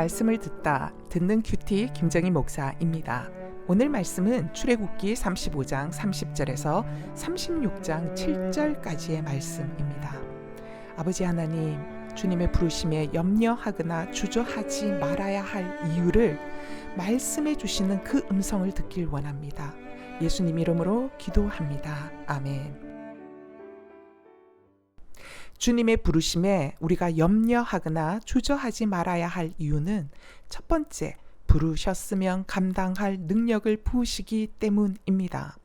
말씀을 듣는 큐티 김정희 목사입니다. 오늘 말씀은 출애굽기 35장 30절에서 36장 7절까지의 말씀입니다. 아버지 하나님, 주님의 부르심에 염려하거나 주저하지 말아야 할 이유를 말씀해 주시는 그 음성을 듣길 원합니다. 예수님 이름으로 기도합니다. 아멘. 주님의 부르심에 우리가 염려하거나 주저하지 말아야 할 이유는 첫 번째, 부르셨으면 감당할 능력을 부으시기 때문입니다.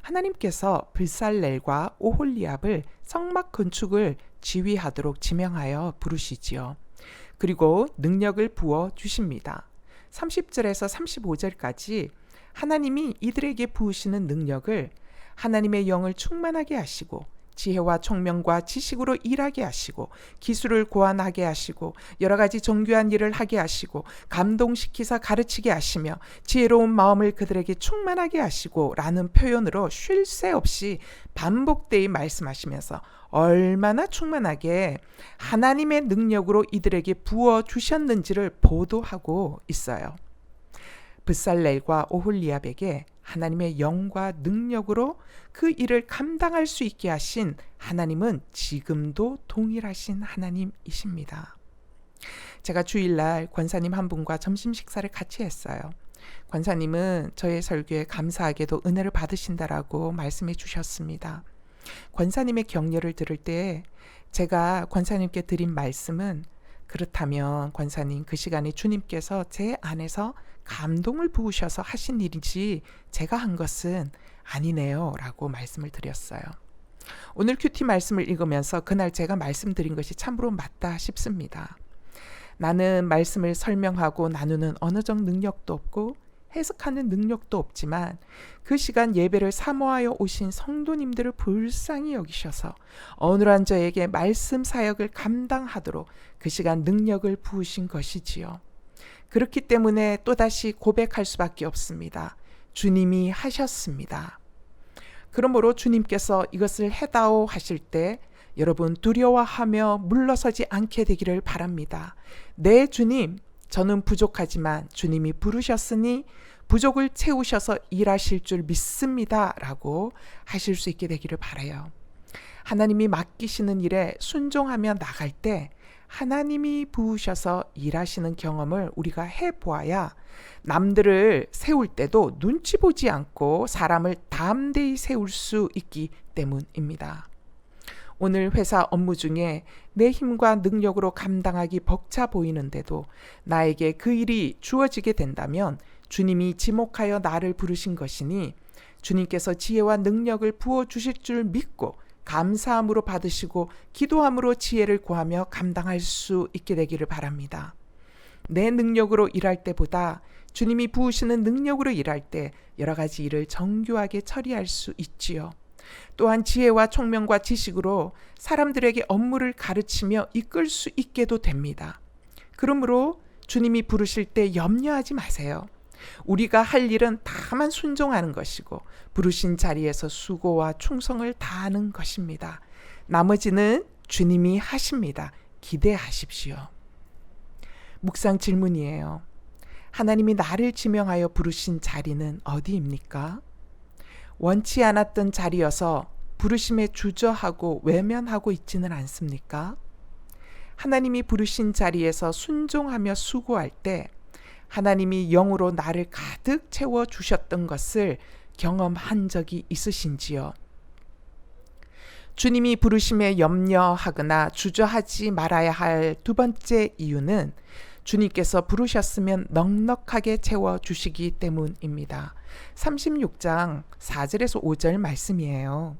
하나님께서 블살렐과 오홀리압을 성막 건축을 지휘하도록 지명하여 부르시지요. 그리고 능력을 부어 주십니다. 30절에서 35절까지 하나님이 이들에게 부으시는 능력을 하나님의 영을 충만하게 하시고 지혜와 총명과 지식으로 일하게 하시고 기술을 고안하게 하시고 여러 가지 정교한 일을 하게 하시고 감동시키사 가르치게 하시며 지혜로운 마음을 그들에게 충만하게 하시고 라는 표현으로 쉴 새 없이 반복되이 말씀하시면서 얼마나 충만하게 하나님의 능력으로 이들에게 부어 주셨는지를 보도하고 있어요. 블살렐과 오홀리압에게 하나님의 영과 능력으로 그 일을 감당할 수 있게 하신 하나님은 지금도 동일하신 하나님이십니다. 제가 주일날 권사님 한 분과 점심 식사를 같이 했어요. 권사님은 저의 설교에 감사하게도 은혜를 받으신다라고 말씀해 주셨습니다. 권사님의 격려를 들을 때 제가 권사님께 드린 말씀은, 그렇다면 권사님, 그 시간에 주님께서 제 안에서 감동을 부으셔서 하신 일이지 제가 한 것은 아니네요 라고 말씀을 드렸어요. 오늘 큐티 말씀을 읽으면서 그날 제가 말씀드린 것이 참으로 맞다 싶습니다. 나는 말씀을 설명하고 나누는 언어적 능력도 없고 해석하는 능력도 없지만 그 시간 예배를 사모하여 오신 성도님들을 불쌍히 여기셔서 어눌한 저에게 말씀 사역을 감당하도록 그 시간 능력을 부으신 것이지요. 그렇기 때문에 또다시 고백할 수밖에 없습니다. 주님이 하셨습니다. 그러므로 주님께서 이것을 해다오 하실 때 여러분 두려워하며 물러서지 않게 되기를 바랍니다. 네, 주님, 저는 부족하지만 주님이 부르셨으니 부족을 채우셔서 일하실 줄 믿습니다 라고 하실 수 있게 되기를 바라요. 하나님이 맡기시는 일에 순종하며 나갈 때 하나님이 부으셔서 일하시는 경험을 우리가 해보아야 남들을 세울 때도 눈치 보지 않고 사람을 담대히 세울 수 있기 때문입니다. 오늘 회사 업무 중에 내 힘과 능력으로 감당하기 벅차 보이는데도 나에게 그 일이 주어지게 된다면 주님이 지목하여 나를 부르신 것이니 주님께서 지혜와 능력을 부어주실 줄 믿고 감사함으로 받으시고 기도함으로 지혜를 구하며 감당할 수 있게 되기를 바랍니다. 내 능력으로 일할 때보다 주님이 부으시는 능력으로 일할 때 여러 가지 일을 정교하게 처리할 수 있지요. 또한 지혜와 총명과 지식으로 사람들에게 업무를 가르치며 이끌 수 있게도 됩니다. 그러므로 주님이 부르실 때 염려하지 마세요. 우리가 할 일은 다만 순종하는 것이고 부르신 자리에서 수고와 충성을 다하는 것입니다. 나머지는 주님이 하십니다. 기대하십시오. 묵상 질문이에요. 하나님이 나를 지명하여 부르신 자리는 어디입니까? 원치 않았던 자리여서 부르심에 주저하고 외면하고 있지는 않습니까? 하나님이 부르신 자리에서 순종하며 수고할 때 하나님이 영으로 나를 가득 채워 주셨던 것을 경험한 적이 있으신지요? 주님이 부르심에 염려하거나 주저하지 말아야 할 두 번째 이유는 주님께서 부르셨으면 넉넉하게 채워주시기 때문입니다. 36장 4절에서 5절 말씀이에요.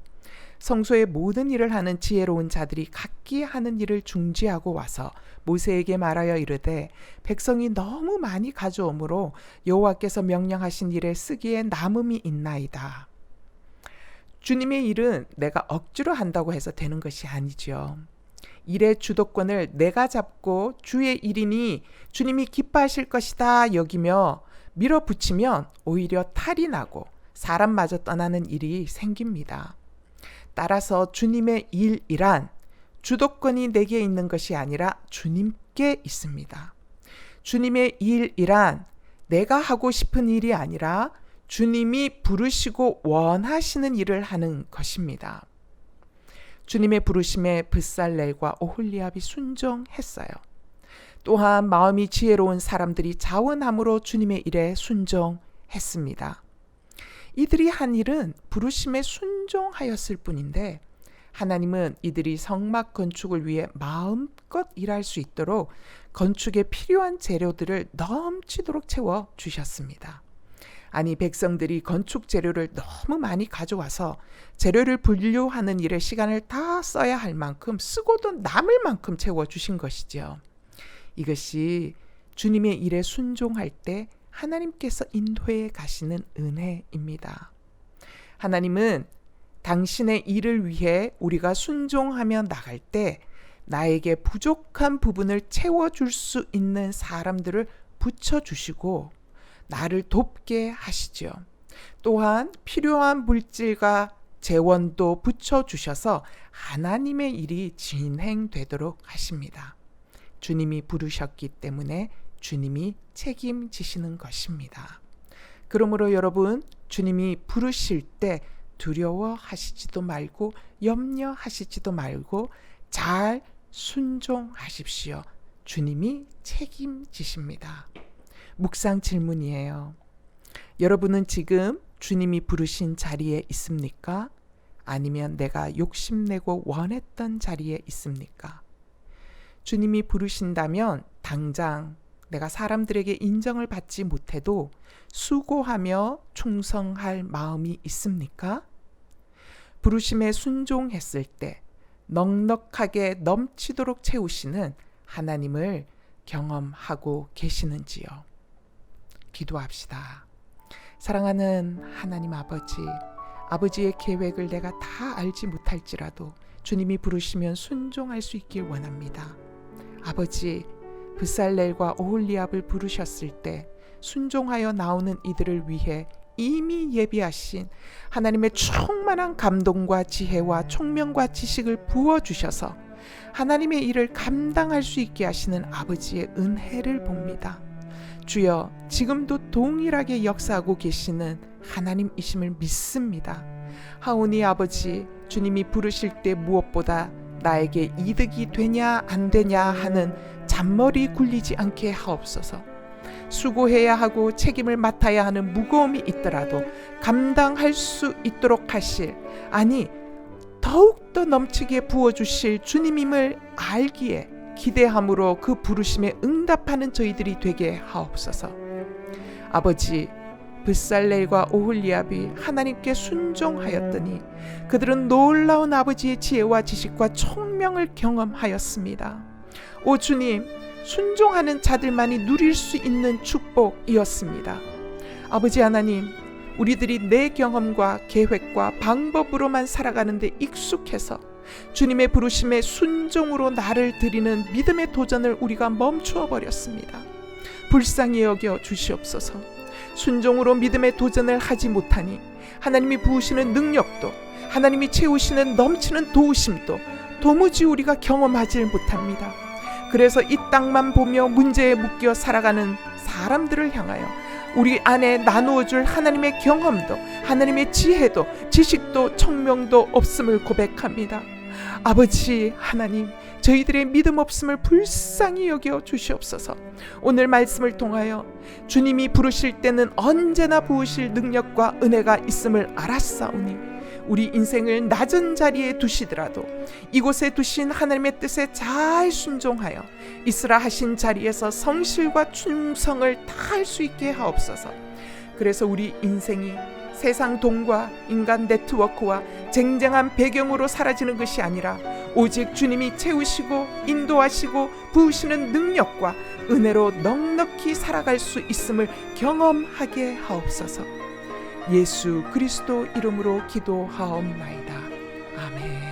성소의 모든 일을 하는 지혜로운 자들이 각기 하는 일을 중지하고 와서 모세에게 말하여 이르되 백성이 너무 많이 가져오므로 여호와께서 명령하신 일에 쓰기에 남음이 있나이다. 주님의 일은 내가 억지로 한다고 해서 되는 것이 아니죠. 일의 주도권을 내가 잡고 주의 일이니 주님이 기뻐하실 것이다 여기며 밀어붙이면 오히려 탈이 나고 사람마저 떠나는 일이 생깁니다. 따라서 주님의 일이란 주도권이 내게 있는 것이 아니라 주님께 있습니다. 주님의 일이란 내가 하고 싶은 일이 아니라 주님이 부르시고 원하시는 일을 하는 것입니다. 주님의 부르심에 벳살렐과 오홀리압이 순종했어요. 또한 마음이 지혜로운 사람들이 자원함으로 주님의 일에 순종했습니다. 이들이 한 일은 부르심에 순종하였을 뿐인데 하나님은 이들이 성막 건축을 위해 마음껏 일할 수 있도록 건축에 필요한 재료들을 넘치도록 채워 주셨습니다. 아니, 백성들이 건축 재료를 너무 많이 가져와서 재료를 분류하는 일에 시간을 다 써야 할 만큼 쓰고도 남을 만큼 채워주신 것이죠. 이것이 주님의 일에 순종할 때 하나님께서 인도해 가시는 은혜입니다. 하나님은 당신의 일을 위해 우리가 순종하며 나갈 때 나에게 부족한 부분을 채워줄 수 있는 사람들을 붙여주시고 나를 돕게 하시죠. 또한 필요한 물질과 재원도 붙여주셔서 하나님의 일이 진행되도록 하십니다. 주님이 부르셨기 때문에 주님이 책임지시는 것입니다. 그러므로 여러분, 주님이 부르실 때 두려워하시지도 말고 염려하시지도 말고 잘 순종하십시오. 주님이 책임지십니다. 묵상 질문이에요. 여러분은 지금 주님이 부르신 자리에 있습니까? 아니면 내가 욕심내고 원했던 자리에 있습니까? 주님이 부르신다면 당장 내가 사람들에게 인정을 받지 못해도 수고하며 충성할 마음이 있습니까? 부르심에 순종했을 때 넉넉하게 넘치도록 채우시는 하나님을 경험하고 계시는지요? 기도합시다. 사랑하는 하나님 아버지, 아버지의 계획을 내가 다 알지 못할지라도 주님이 부르시면 순종할 수 있길 원합니다. 아버지, 벳살렐과 오홀리압을 부르셨을 때 순종하여 나오는 이들을 위해 이미 예비하신 하나님의 충만한 감동과 지혜와 총명과 지식을 부어주셔서 하나님의 일을 감당할 수 있게 하시는 아버지의 은혜를 봅니다. 주여, 지금도 동일하게 역사하고 계시는 하나님이심을 믿습니다. 하오니 아버지, 주님이 부르실 때 무엇보다 나에게 이득이 되냐 안 되냐 하는 잔머리 굴리지 않게 하옵소서. 수고해야 하고 책임을 맡아야 하는 무거움이 있더라도 감당할 수 있도록 하실, 아니 더욱더 넘치게 부어주실 주님임을 알기에 기대함으로 그 부르심에 응답하는 저희들이 되게 하옵소서. 아버지, 벳살렐과 오홀리압이 하나님께 순종하였더니 그들은 놀라운 아버지의 지혜와 지식과 총명을 경험하였습니다. 오 주님, 순종하는 자들만이 누릴 수 있는 축복이었습니다. 아버지 하나님, 우리들이 내 경험과 계획과 방법으로만 살아가는데 익숙해서 주님의 부르심에 순종으로 나를 드리는 믿음의 도전을 우리가 멈추어 버렸습니다. 불쌍히 여겨 주시옵소서. 순종으로 믿음의 도전을 하지 못하니 하나님이 부으시는 능력도, 하나님이 채우시는 넘치는 도우심도 도무지 우리가 경험하지 못합니다. 그래서 이 땅만 보며 문제에 묶여 살아가는 사람들을 향하여 우리 안에 나누어줄 하나님의 경험도, 하나님의 지혜도, 지식도, 청명도 없음을 고백합니다. 아버지 하나님, 저희들의 믿음 없음을 불쌍히 여겨 주시옵소서. 오늘 말씀을 통하여 주님이 부르실 때는 언제나 부으실 능력과 은혜가 있음을 알았사오니 우리 인생을 낮은 자리에 두시더라도 이곳에 두신 하나님의 뜻에 잘 순종하여 있으라 하신 자리에서 성실과 충성을 다할 수 있게 하옵소서. 그래서 우리 인생이 세상 돈과 인간 네트워크와 쟁쟁한 배경으로 사라지는 것이 아니라 오직 주님이 채우시고 인도하시고 부으시는 능력과 은혜로 넉넉히 살아갈 수 있음을 경험하게 하옵소서. 예수 그리스도 이름으로 기도하옵나이다. 아멘.